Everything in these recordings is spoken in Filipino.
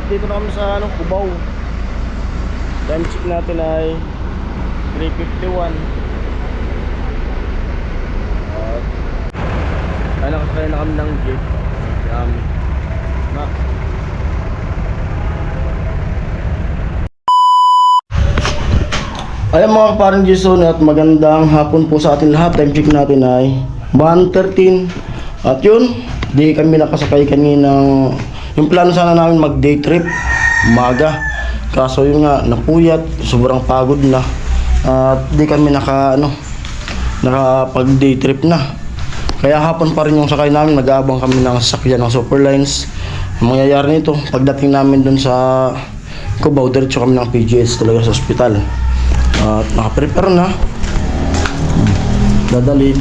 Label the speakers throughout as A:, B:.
A: dito na kami sa Cubao. Time check natin ay 3:51. At nakasakay na kami ng jeep. Ayan mga kaparang Jason, at magandang hapon po sa atin lahat. Time check natin ay 1:13. At yun, di kami nakasakay kaninang, yung plano sana namin mag day trip umaga, kaso yun nga napuyat, sobrang pagod na at di kami nakapag day trip na, kaya hapon pa rin yung sakay namin. Nag-aabang kami ng sasakyan ng Superlines. Ang mangyayari nito, pagdating namin dun sa Cubao, diretso kami ng PGH talaga sa ospital. At nakaprepare na, dadalhin.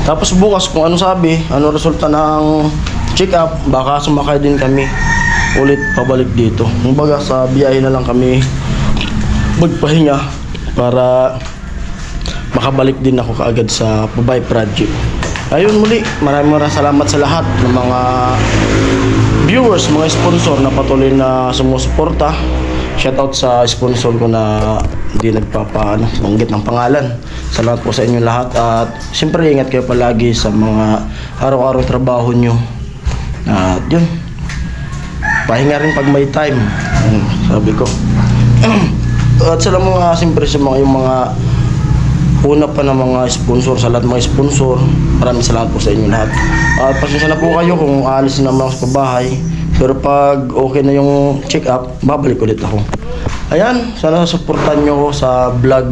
A: Tapos bukas kung ano sabi, ano resulta ng check up, baka sumakay din kami ulit pabalik dito. Kumbaga sa biyahe na lang kami magpahinga para makabalik din ako kaagad sa Pabay Project. Ayun, muli, maraming salamat sa lahat ng mga viewers, mga sponsor na patuloy na sumusuporta. Shoutout sa sponsor ko na hindi nagpapanggit ng pangalan. Salamat po sa inyo lahat. At siyempre ingat kayo palagi sa mga araw-araw trabaho nyo. At yun, pahinga rin pag may time, sabi ko. At sa mga siyempre sa mga yung mga una pa ng mga sponsor, sa lahat ng mga sponsor, maraming salamat po sa inyo lahat. At pasensya na po kayo kung aalis naman ako sa bahay. Pero pag okay na yung check up, babalik ulit ako. Ayan, sana supportan nyo ako sa vlog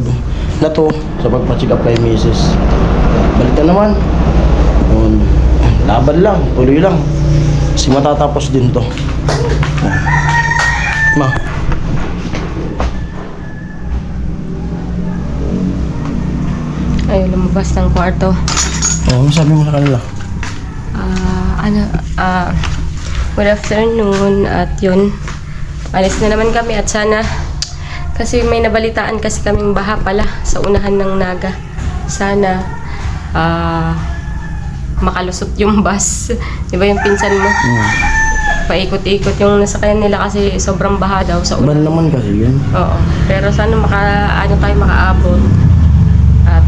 A: na to, sa pagpa-check up kay Mrs. Balik na naman. Laban lang, tuloy lang. Kasi matatapos din to. Ma.
B: Ay, lumabas ng kwarto.
A: Oo, sabi mo sa kanila.
B: Good afternoon. At yun, alis na naman kami at sana, kasi may nabalitaan kasi kaming baha pala sa unahan ng Naga. Sana makalusot yung bus. Di ba yung pinsan mo? Paikot-ikot yung nasakyan nila kasi sobrang baha daw sa unahan.
A: Ban naman kasi yun.
B: Oo. Pero sana tayo makaabot. At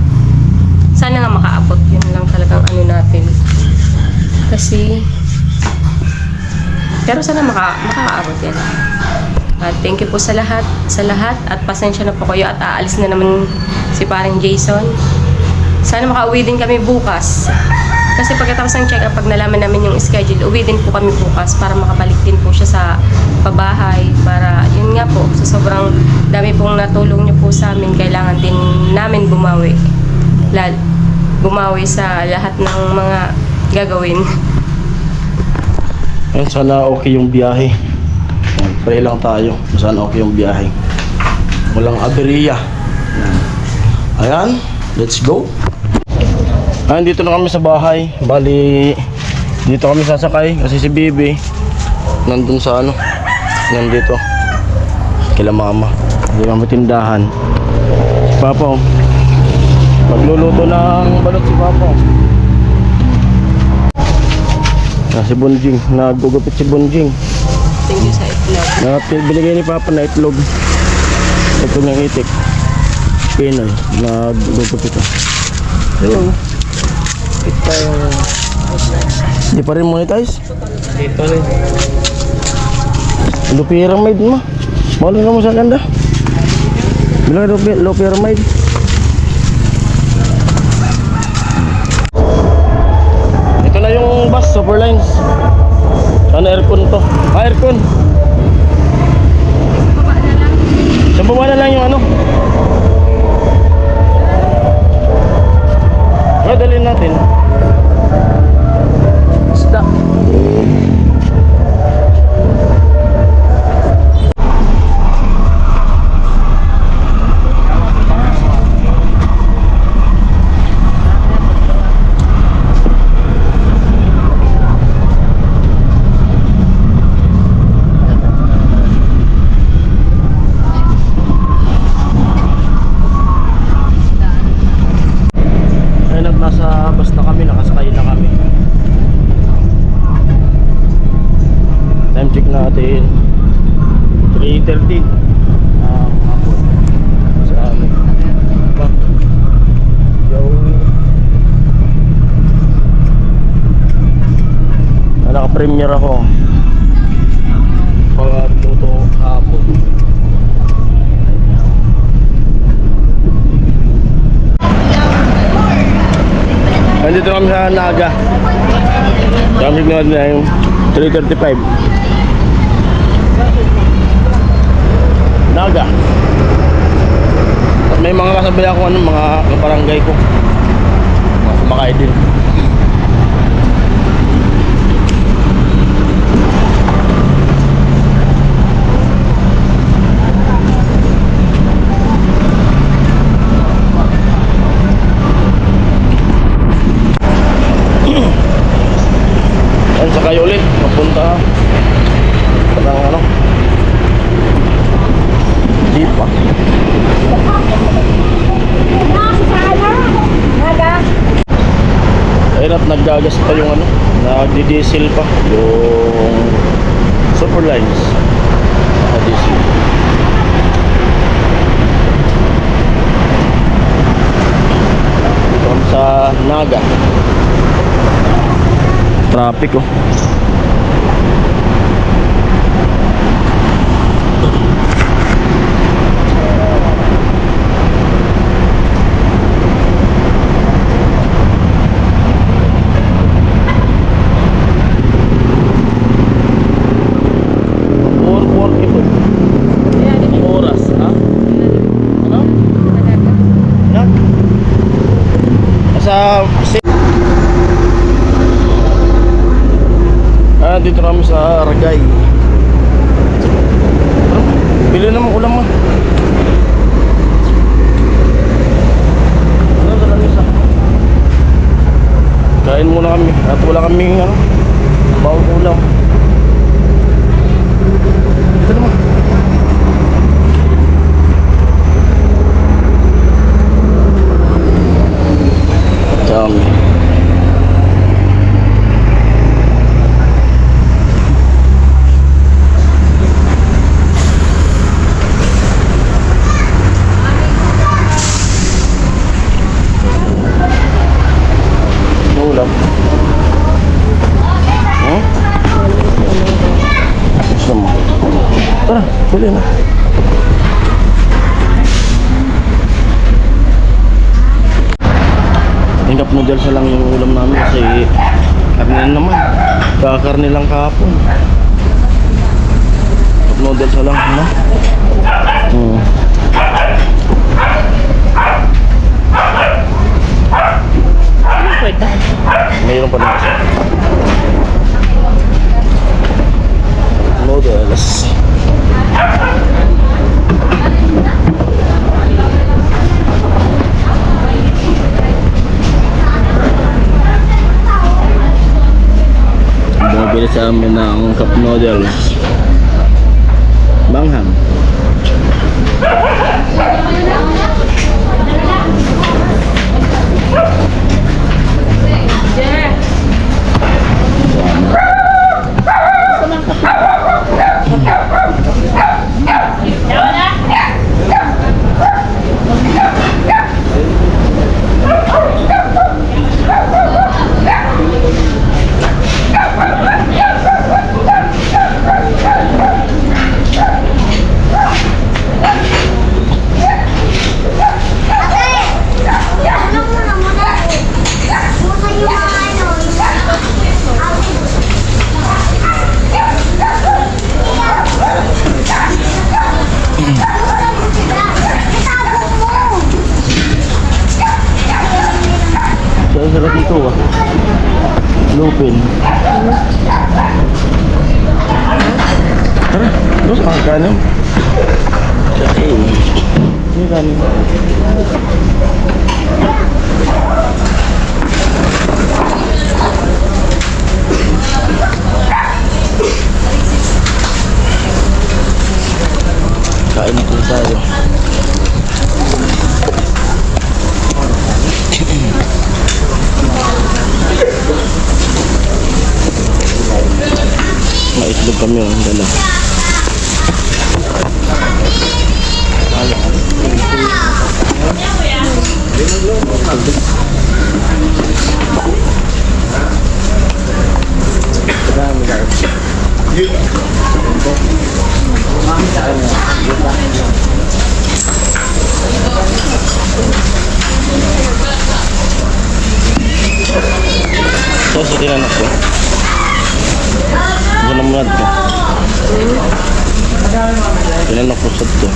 B: sana nga makaabot. Yun lang talagang ano natin. Kasi pero sana makaabot yan. At thank you po sa lahat. At pasensya na po kayo at aalis na naman si parang Jason. Sana makauwi din kami bukas. Kasi pagkatapos ng check-up, pag nalaman namin yung schedule, uwi din po kami bukas para makabalik din po siya sa pabahay. Para, yun nga po, sa sobrang dami pong natulong niyo po sa amin, kailangan din namin bumawi. Bumawi sa lahat ng mga gagawin.
A: Ayun, sana okay yung biyahe. Pray lang tayo, sana okay yung biyahe. Walang aberya. Ayan, let's go. Ayan, dito na kami sa bahay. Bali, dito kami sasakay kasi si Bibi nandun sa nandito kila mama. Hindi kami tindahan. Si Papa, magluluto ng balot si Papa. Si Bonjing, nagugupit si Bonjing.
B: Thank you sa itlog.
A: Binigay ni Papa na itlog. Itlog ng itik. Pinoy, nagugupit. Ayun. Ito hindi pa rin monetize? Ito rin. Low pyramid mo. Mahal nga mo sa ganda. Bilang low pyramid. Ito na yung bus, Superlines. Sana aircon to. Aircon. Sa baba na lang yung dalhin natin. Isda. naka-premiere ako. Pagluto hapon. Nandito kami sa Naga. Traffic na yung 3:35. Naga. At may mga kasabay ako, mga kabarangay ko. Mga sumakay din. Yan, sakay ulit. Papunta. Parang di pa. Ayun at naggagas pa yung nagdi-diesel pa yung Superlines. Naka-diesel. Dito kami sa Naga. Traffic oh. Oras, ha? Ano? Yan. Nasa dito kami sa Aragay. Pili naman ulam mo. Kain muna kami at wala kami bawang ulam. Ito naman. Dami. Ulam. Gusto mo? Tara, pili na. Yung cup noodles na lang yung ulam namin kasi karne na naman. Kakarne lang kahapon. Cup noodles na lang, ano? Mayroon pa rin kasi. Noodles. Bumabili sa amin ng cup noodles. Banghang. Sarap dito ah. Lupin. Tara, terus ang kanin. Okay. Ini kanin. Kain na tayo. Maitlog kami ang dala. Dami guys. So, sa tinanong ko. Diyan na muna ito. Tinanong ko sa ito.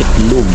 A: Itlog.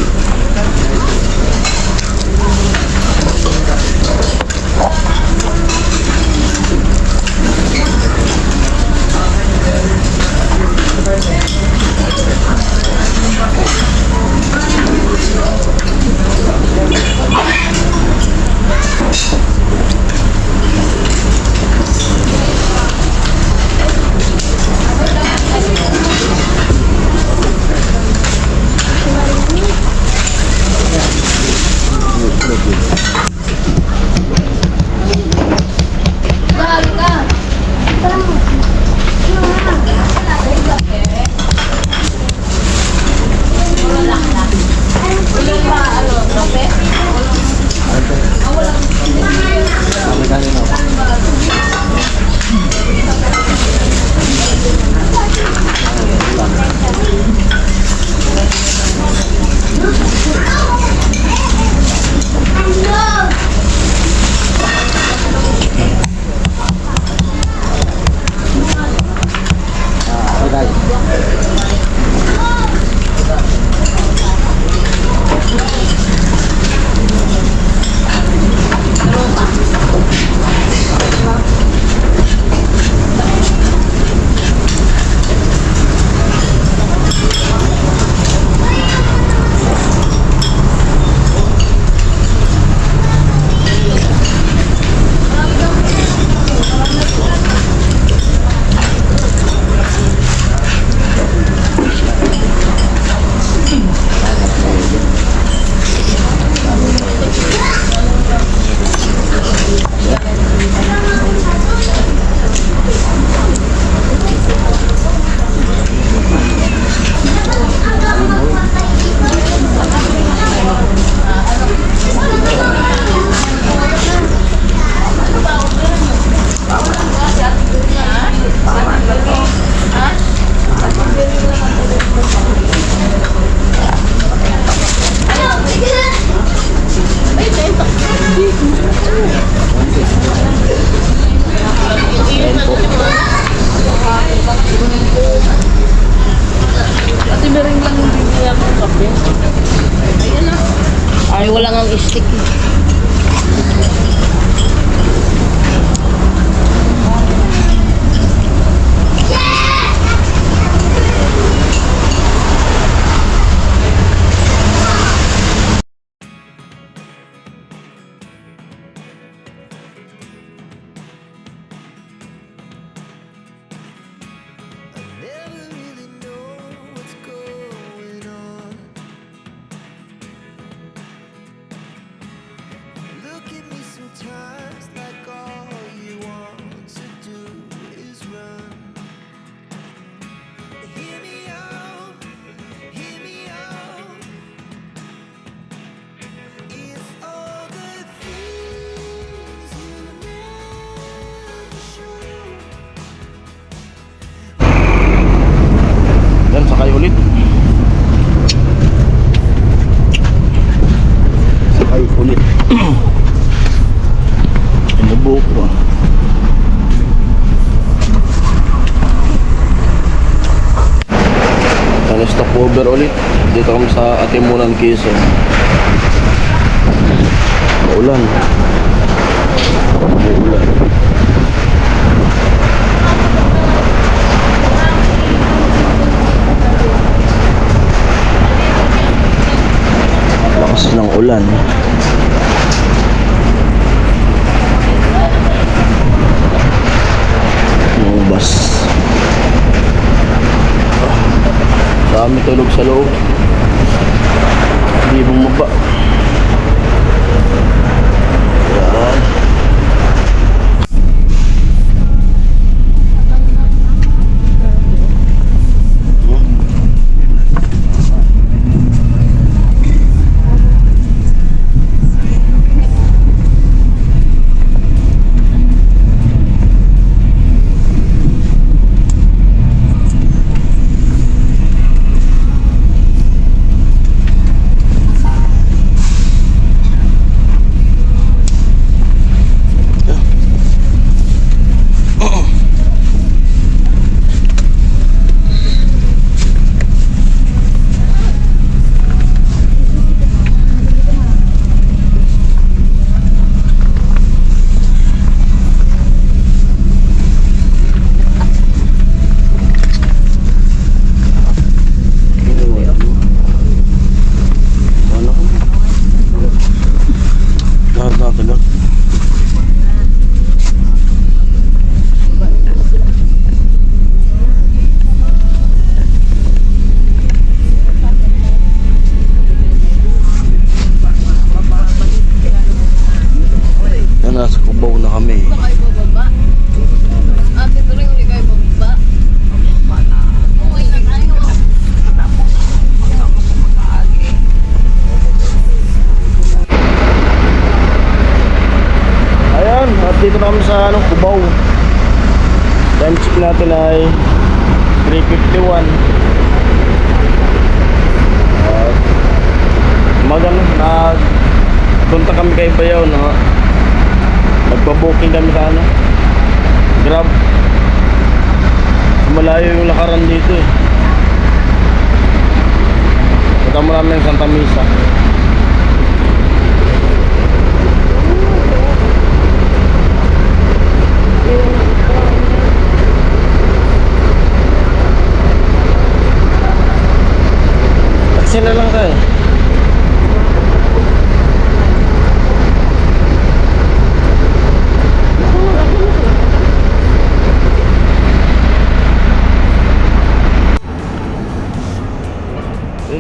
C: Ay, wala ngang stick.
D: Never really know what's going on. Look at me sometimes like all you want to do is run. Hear me out, hear me out. If all the things you never show.
A: Yan, sakay ulit. Sakay ulit. Inubuhok ko. Stopover ulit. Dito kami sa Atimunan, Quezon. Maulan. Maulan. Lakas ng ulan. Yung bus. Dami tulog sa loob. Sige, bumaba. Yan. Nasa Cubao na kami.
C: Kayo bababa. Ate, tuloy ulit kayo bababa. Okay na tayo.
A: Ayan, at dito na kami sa Cubao. Time check natin ay 3:51. At punta kami kay Bayaw na nagpa-booking kami sa Grab. Malayo yung lakaran dito eh. Punta mo namin Santa Misa. Taxi na lang tayo.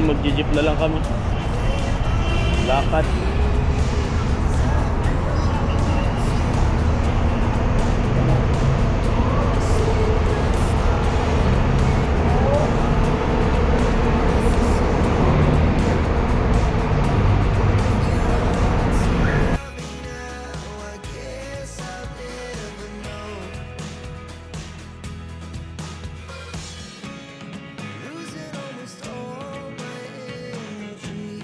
A: Mag-jeep na lang kami. Lakad.
D: Losing almost all my energy.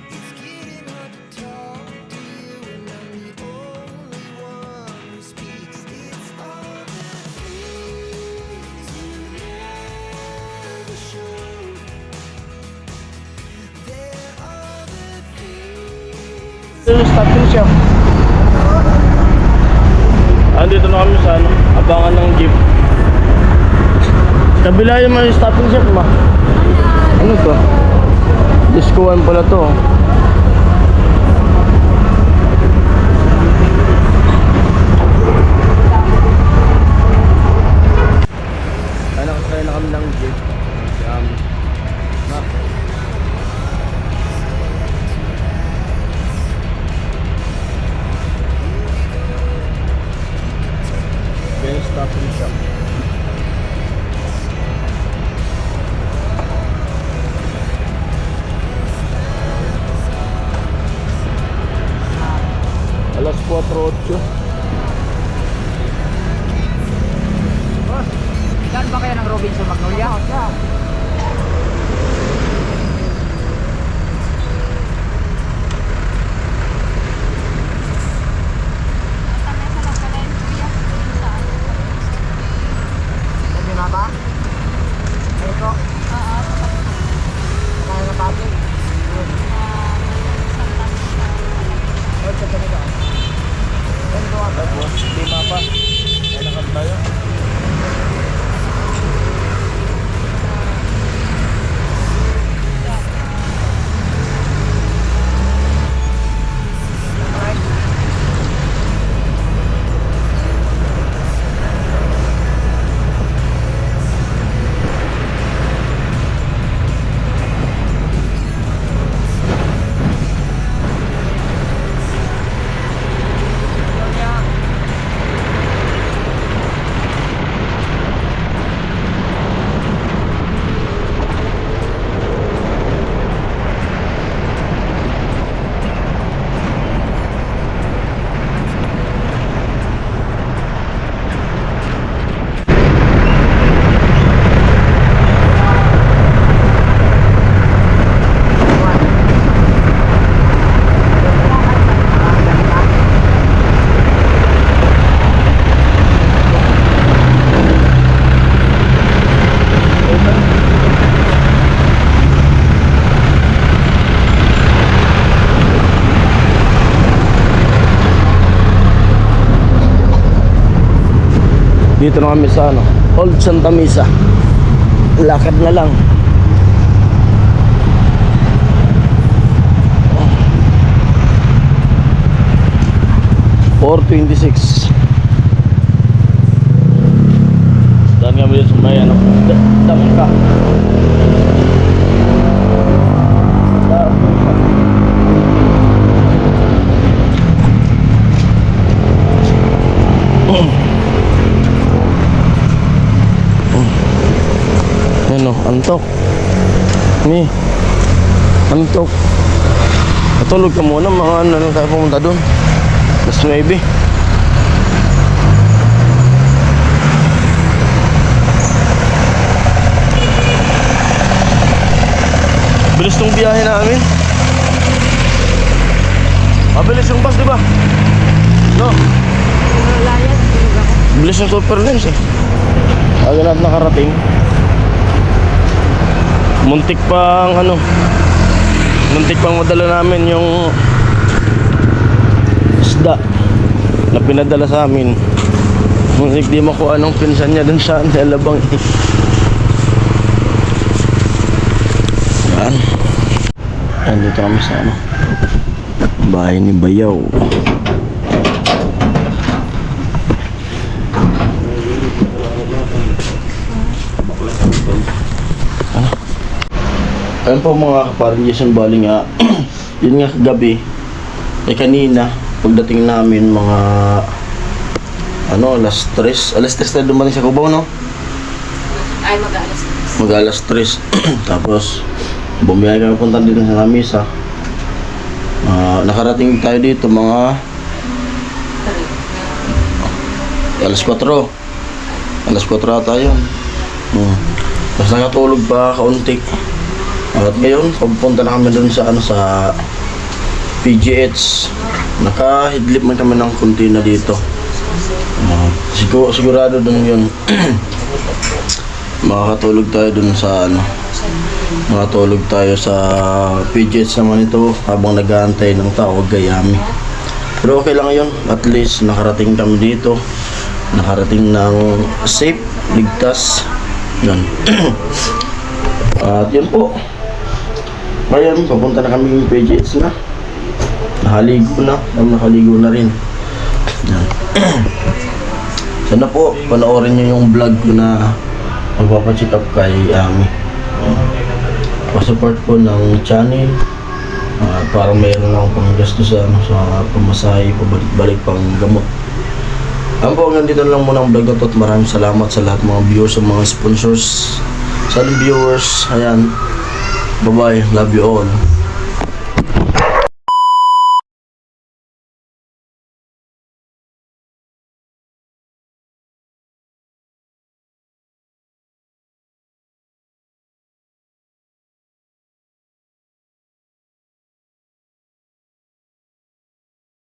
D: It's getting hard to talk to you, and I'm the only one who speaks. It's all the things you never show. There are the things.
A: Stopping shop. Andito na kami sa abangan ng jeep. Kabila yung mga stopping shop ma. Ano to? Discoan pala to. Nakasakay na kami ng jeep. Stopping shop. Alas 4:08.
E: Saan ba kayo ng Robinson Magnolia? Ba? Ito? Oo. Kaya na pati? Ito kami ba? Ito nga ba?
A: Lima pa. Kaya nakam tayo. Dito na kami sa ano, Old Santa Mesa. Lakad na lang. Or 26. Dan kami dito sa may ano, Damka. Ano, antok. Ni. Antok. Matulog ka muna, mga ano lang tayo pumunta doon. Mas 9. Bilis tong biyahe namin. Mabilis yung bus, di ba? No? Bilis yung super lens eh. Agad natin nakarating. Muntik pang ano, muntik pang madala namin yung isda na pinadala sa amin. Muntik di makuha anong pinsan niya dun sa Alabang eh. Yan. Andito kami sa ano, bahay ni Bayaw. Ayun po mga kaparing Jason, bali nga yun nga kagabi kanina pagdating namin mga ano alas 3 na dumating sa Cubao, no?
B: Ay, mag-aalas.
A: Mag alas 3 tapos bumiyahe kami punta dito sa Mesa. Nakarating tayo dito mga alas 4 ata yun. Tapos nakatulog pa kaunti. At ngayon, pupunta na kami doon sa ano, sa PGH. Nakahidlip man kami ng konti na dito. Sigurado doon yun. Makakatulog tayo doon sa ano. Makatulog tayo sa PGH naman ito habang nag-aantay ng tawag Gayami. Pero okay lang yun. At least nakarating kami dito. Nakarating ng safe, ligtas. Yun. At yun po. Ngayon, papunta na kami yung PGH na. Nakaligo na rin. Yan. Sana po, panoorin nyo yung vlog ko na magpapacheck up kay Ami. Pa-support po ng channel. Para mayroon lang pang gasto sa pamasahe, pabalik-balik pang gamot. Ang po, hanggang dito lang muna ang vlog na to. At maraming salamat sa lahat mga viewers, sa mga sponsors, sa viewers. Ayan. Bye-bye. Love you all.